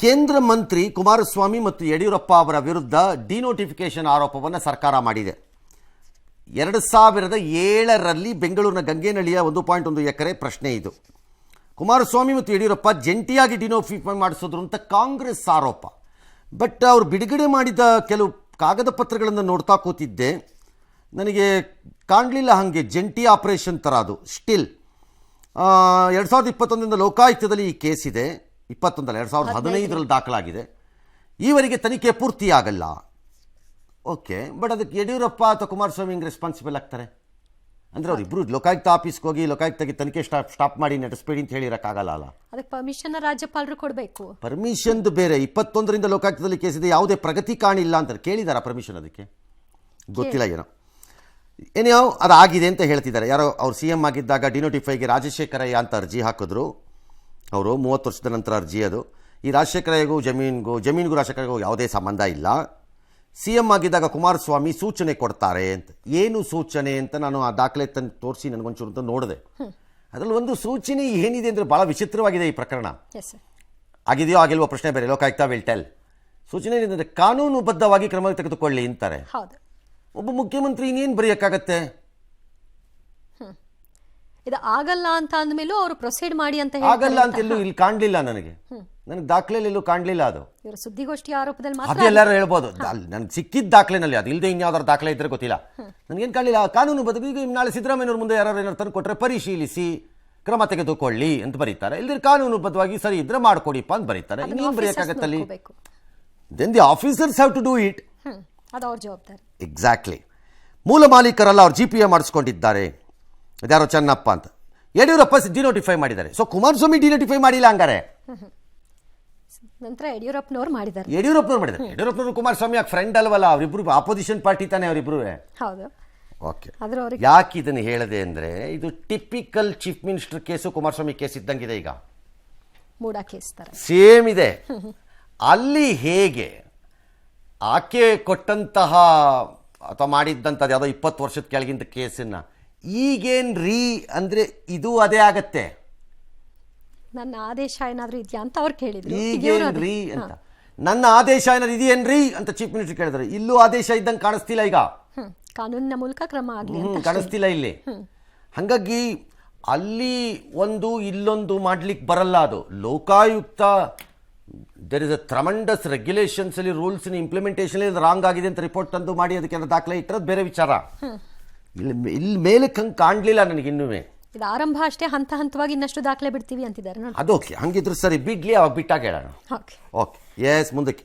ಕೇಂದ್ರ ಮಂತ್ರಿ ಕುಮಾರಸ್ವಾಮಿ ಮತ್ತು ಯಡಿಯೂರಪ್ಪ ಅವರ ವಿರುದ್ಧ ಡಿನೋಟಿಫಿಕೇಶನ್ ಆರೋಪವನ್ನು ಸರ್ಕಾರ ಮಾಡಿದೆ. 2007ರಲ್ಲಿ ಬೆಂಗಳೂರಿನ ಗಂಗೇನಹಳ್ಳಿಯ 1.1 ಎಕರೆ ಪ್ರಶ್ನೆ ಇದು. ಕುಮಾರಸ್ವಾಮಿ ಮತ್ತು ಯಡಿಯೂರಪ್ಪ ಜಂಟಿಯಾಗಿ ಡಿನೋಟಿಫೈ ಮಾಡಿಸಿದ್ರು ಅಂತ ಕಾಂಗ್ರೆಸ್ ಆರೋಪ. ಬಟ್ ಅವರು ಬಿಡುಗಡೆ ಮಾಡಿದ ಕೆಲವು ಕಾಗದ ಪತ್ರಗಳನ್ನು ನೋಡ್ತಾ ಕೂತಿದ್ದೆ, ನನಗೆ ಕಾಣಲಿಲ್ಲ ಹಾಗೆ ಜಂಟಿ ಆಪರೇಷನ್ ಥರ ಅದು. ಸ್ಟಿಲ್ 2021ರಿಂದ ಲೋಕಾಯುಕ್ತದಲ್ಲಿ ಈ ಕೇಸ್ ಇದೆ, 2015ರಲ್ಲಿ ದಾಖಲಾಗಿದೆ. ಈವರೆಗೆ ತನಿಖೆ ಪೂರ್ತಿಯಾಗಲ್ಲ. ಓಕೆ, ಬಟ್ ಅದಕ್ಕೆ ಯಡಿಯೂರಪ್ಪ ಅಥವಾ ಕುಮಾರಸ್ವಾಮಿ ಹಿಂಗೆ ರೆಸ್ಪಾನ್ಸಿಬಲ್ ಆಗ್ತಾರೆ ಅಂದರೆ ಅವರಿಬ್ಬರು ಲೋಕಾಯುಕ್ತ ಆಫೀಸ್ಗೆ ಹೋಗಿ ಲೋಕಾಯುಕ್ತಗೆ ತನಿಖೆ ಸ್ಟಾಪ್ ಮಾಡಿ ನಡೆಸಬೇಡಿ ಅಂತ ಹೇಳಿರೋಕ್ಕಾಗಲ್ಲ ಅಲ್ಲ. ಅದಕ್ಕೆ ಪರ್ಮಿಷನ್ ರಾಜ್ಯಪಾಲರು ಕೊಡಬೇಕು. ಪರ್ಮಿಷನ್ದು ಬೇರೆ. 21ರಿಂದ ಲೋಕಾಯುಕ್ತದಲ್ಲಿ ಕೇಸ್ ಇದೆ, ಯಾವುದೇ ಪ್ರಗತಿ ಕಾಣಿಲ್ಲ ಅಂತ ಕೇಳಿದಾರ ಪರ್ಮಿಷನ್? ಅದಕ್ಕೆ ಗೊತ್ತಿಲ್ಲ ಏನೋ ಅದಾಗಿದೆ ಅಂತ ಹೇಳ್ತಿದ್ದಾರೆ. ಯಾರೋ ಅವ್ರು CM ಆಗಿದ್ದಾಗ ಡಿನೋಟಿಫೈಗೆ ರಾಜಶೇಖರಯ್ಯ ಅಂತ ಅರ್ಜಿ ಹಾಕಿದ್ರು. ಅವರು 30 ವರ್ಷದ ನಂತರ ಅರ್ಜಿ ಅದು. ಈ ರಾಜಶೇಖರಯ್ಯಗೂ ಜಮೀನಿಗೂ ರಾಜಶೇಖರಯ್ಯಗೂ ಯಾವುದೇ ಸಂಬಂಧ ಇಲ್ಲ. CM ಆಗಿದ್ದಾಗ ಕುಮಾರಸ್ವಾಮಿ ಸೂಚನೆ ಕೊಡ್ತಾರೆ ಅಂತ. ಏನು ಸೂಚನೆ ಅಂತ ನಾನು ಆ ದಾಖಲೆ ತಂದು ತೋರಿಸಿ ನನಗೊಂಚೂರು ಅಂತ ನೋಡಿದೆ. ಅದರಲ್ಲಿ ಒಂದು ಸೂಚನೆ ಏನಿದೆ ಅಂದರೆ ಭಾಳ ವಿಚಿತ್ರವಾಗಿದೆ ಈ ಪ್ರಕರಣ. ಆಗಿದೆಯೋ ಆಗಿಲ್ವೋ ಪ್ರಶ್ನೆ ಬೇರೆ, ಲೋಕಾಯುಕ್ತ ವಿಲ್ ಟೆಲ್. ಸೂಚನೆ ಏನಿದೆ, ಕಾನೂನುಬದ್ಧವಾಗಿ ಕ್ರಮ ತೆಗೆದುಕೊಳ್ಳಿ ಅಂತಾರೆ. ಒಬ್ಬ ಮುಖ್ಯಮಂತ್ರಿ ಇನ್ನೇನು ಬರೆಯೋಕ್ಕಾಗತ್ತೆ? ಇದು ಆಗಲ್ಲ ಅಂತ ಅಂದಮೇಲೂ ಅವರು ಪ್ರೊಸೀಡ್ ಮಾಡಿ ಅಂತ ಆಗಲ್ಲ ಅಂತ ಎಲ್ಲೂ ಇಲ್ಲಿ ಕಾಣಲಿಲ್ಲ. ನನಗೆ ದಾಖಲೆಯಲ್ಲಿ ಎಲ್ಲೂ ಕಾಣಲಿಲ್ಲ. ಅದು ಇವರು ಸುದ್ದಿಗೋಷ್ಠಿ ಆರೋಪದಲ್ಲಿ ಮಾತ್ರ ಅದೆಲ್ಲರೂ ಹೇಳ್ಬೋದು. ನನಗೆ ಸಿಕ್ಕಿದ್ದ ದಾಖಲೆನಲ್ಲಿ ಅದು ಇಲ್ಲದೆ ಇನ್ಯಾವ್ದಾರು ದಾಖಲೆ ಇದ್ರೆ ಗೊತ್ತಿಲ್ಲ. ನನಗೇನು ಕಾಣಲಿಲ್ಲ. ಕಾನೂನು ಬದಲು ಈಗ ನಾಳೆ ಸಿದ್ದರಾಮಯ್ಯವ್ರ ಮುಂದೆ ಯಾರು ಏನಾರು ತಂದು ಕೊಟ್ಟರೆ ಪರಿಶೀಲಿಸಿ ಕ್ರಮ ತೆಗೆದುಕೊಳ್ಳಿ ಅಂತ ಬರೀತಾರೆ. ಇಲ್ಲದ್ರೆ ಕಾನೂನುಬದ್ಧವಾಗಿ ಸರಿ ಇದ್ರೆ ಮಾಡ್ಕೊಡಿಪ್ಪ ಅಂತ ಬರೀತಾರೆ. ಇನ್ನೇನು ಬರೆಯೋಕ್ಕಾಗತ್ತಲ್ಲಿ? Then the officers have to do it. ಅದು ಅವ್ರ ಜವಾಬ್ದಾರಿ. ಎಕ್ಸಾಕ್ಟ್ಲಿ. ಮೂಲ ಮಾಲೀಕರಲ್ಲ, ಅವ್ರು GPA ಮಾಡಿಸ್ಕೊಂಡಿದ್ದಾರೆ. ಅದ್ಯಾರೋ ಚೆನ್ನಪ್ಪ ಅಂತ. ಯಡಿಯೂರಪ್ಪ ಡಿನೋಟಿಫೈ ಮಾಡಿದ್ದಾರೆ. ಸೊ ಕುಮಾರಸ್ವಾಮಿ ಡಿನೋಟಿಫೈ ಮಾಡಿಲ್ಲ ಹಂಗಾರೆ. ನಂತರ ಯಡಿಯೂರಪ್ಪನವ್ರು ಮಾಡಿದ್ದಾರೆ. ಯಡಿಯೂರಪ್ಪನವರು ಕುಮಾರಸ್ವಾಮಿ ಯಾಕೆ ಫ್ರೆಂಡ್ ಅಲ್ವಲ್ಲ? ಅವರಿಬ್ರು ಆಪೋಸಿಷನ್ ಪಾರ್ಟಿ ತಾನೆ ಅವರಿಬ್ರು. ಹೌದು. ಓಕೆ, ಯಾಕೆ ಇದನ್ನು ಹೇಳಿದೆ ಅಂದರೆ ಇದು typical chief minister case Kumaraswamy case ಇದ್ದಂಗಿದೆ. ಈಗ ಮೂಡಾ ಕೇಸ್ ತರ ಸೇಮ್ ಇದೆ. ಅಲ್ಲಿ ಹೇಗೆ ಆಕೆ ಕೊಟ್ಟಂತಹ ಅಥವಾ ಮಾಡಿದ್ದಂಥದ್ದು ಯಾವುದೋ 20 ವರ್ಷದ ಕೆಳಗಿಂತ ಕೇಸನ್ನು ಈಗೇನು ರೀ ಅಂದರೆ ಇದು ಅದೇ ಆಗತ್ತೆ. ನನ್ನ ಆದೇಶ ಏನಾದರೂ ಇದೆಯಾ ಅಂತ ಅವ್ರು ಕೇಳಿದ್ರು. ಈಗೇನು ರೀ ಅಂತ, ನನ್ನ ಆದೇಶ ಏನಾದ್ರು ಇದೆಯೇನ್ರಿ ಅಂತ ಚೀಫ್ ಮಿನಿಸ್ಟರ್ ಕೇಳಿದ್ರು. ಇಲ್ಲೂ ಆದೇಶ ಇದ್ದಂಗೆ ಕಾಣಿಸ್ತಿಲ್ಲ. ಈಗ ಕಾನೂನಿನ ಮೂಲಕ ಕ್ರಮ ಆಗಲಿ ಕಾಣಿಸ್ತಿಲ್ಲ ಇಲ್ಲಿ. ಹಾಗಾಗಿ ಅಲ್ಲಿ ಒಂದು ಇಲ್ಲೊಂದು ಮಾಡ್ಲಿಕ್ಕೆ ಬರಲ್ಲ. ಅದು Lokayukta there is a tremendous regulations ಅಲ್ಲಿ, ರೂಲ್ಸ್ ಇಂಪ್ಲಿಮೆಂಟೇಷನ್ ರಾಂಗ್ ಆಗಿದೆ ಅಂತ ರಿಪೋರ್ಟ್ ತಂದು ಮಾಡಿ ಅದಕ್ಕೆ ದಾಖಲೆ ಇಟ್ಟಿರೋದು ಬೇರೆ ವಿಚಾರ. ಇಲ್ಲಿ ಮೇಲೆ ಹಂಗೆ ಕಾಣಲಿಲ್ಲ ನನಗೆ ಇನ್ನೂ. ಇದು ಆರಂಭ ಅಷ್ಟೇ, ಹಂತ ಹಂತವಾಗಿ ಇನ್ನಷ್ಟು ದಾಖಲೆ ಬಿಡ್ತೀವಿ ಅಂತಿದ್ದಾರೆ. ಅದು ಓಕೆ, ಹಂಗಿದ್ರು ಸರಿ ಬಿಡ್ಲಿ, ಅವಾಗ ಬಿಟ್ಟಾಗ ಹೇಳೋಣ. ಓಕೆ, ಎಸ್ ಮುಂದಕ್ಕೆ.